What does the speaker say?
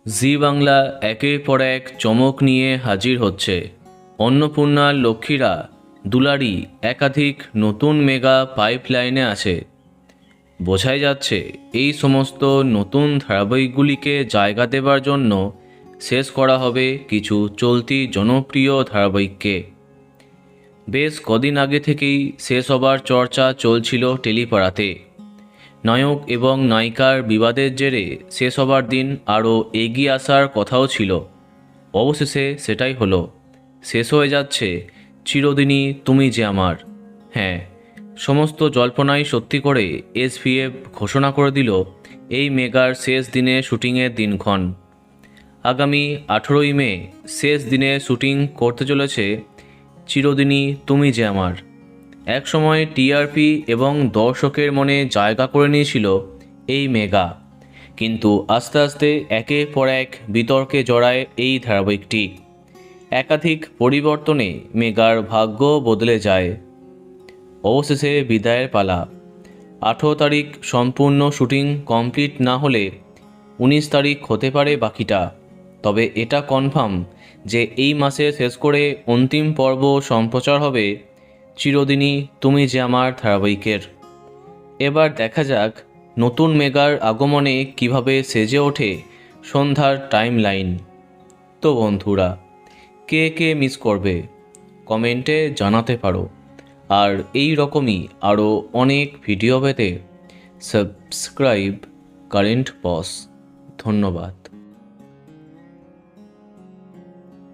জি বাংলা একের পর এক চমক নিয়ে হাজির হচ্ছে। অন্নপূর্ণার লক্ষ্মীরা দুলারি একাধিক নতুন মেগা পাইপলাইনে আছে। বোঝাই যাচ্ছে এই সমস্ত নতুন ধারাবাহিকগুলিকে জায়গা দেবার জন্য শেষ করা হবে কিছু চলতি জনপ্রিয় ধারাবাহিককে। বেশ কদিন আগে থেকেই শেষ হবার চর্চা চলছিল টেলিপাড়াতে। নায়ক এবং নায়িকার বিবাদের জেরে শেষ হবার দিন আরও এগিয়ে আসার কথাও ছিল। অবশেষে সেটাই হলো। শেষ হয়ে যাচ্ছে চিরদিনই তুমি যে আমার। হ্যাঁ, সমস্ত জল্পনাই সত্যি করে এসভিএফ ঘোষণা করে দিল এই মেগার শেষ দিনে শুটিংয়ের দিনক্ষণ। আগামী 18ই মে শেষ দিনে শুটিং করতে চলেছে চিরদিনই তুমি যে আমার। একসময় টিআরপি এবং দর্শকের মনে জায়গা করে নিয়েছিল এই মেগা, কিন্তু আস্তে আস্তে একের পর এক বিতর্কে জড়ায় এই ধারাবাহিকটি। একাধিক পরিবর্তনে মেগার ভাগ্য বদলে যায়। অবশেষে বিদায়ের পালা। 18 তারিখ সম্পূর্ণ শুটিং কমপ্লিট না হলে 19 তারিখ হতে পারে বাকিটা। তবে এটা কনফার্ম যে এই মাসে শেষ করে অন্তিম পর্ব সম্প্রচার হবে চিরদিনই তুমি যে আমার ধারাবাহিকের। এবার দেখা যাক নতুন মেগার আগমনে কিভাবে সেজে ওঠে সন্ধ্যার টাইম লাইন। তো বন্ধুরা, কে কে মিস করবে কমেন্টে জানাতে পারো। আর এই রকমই আরও অনেক ভিডিও পেতে সাবস্ক্রাইব কারেন্ট বস। ধন্যবাদ।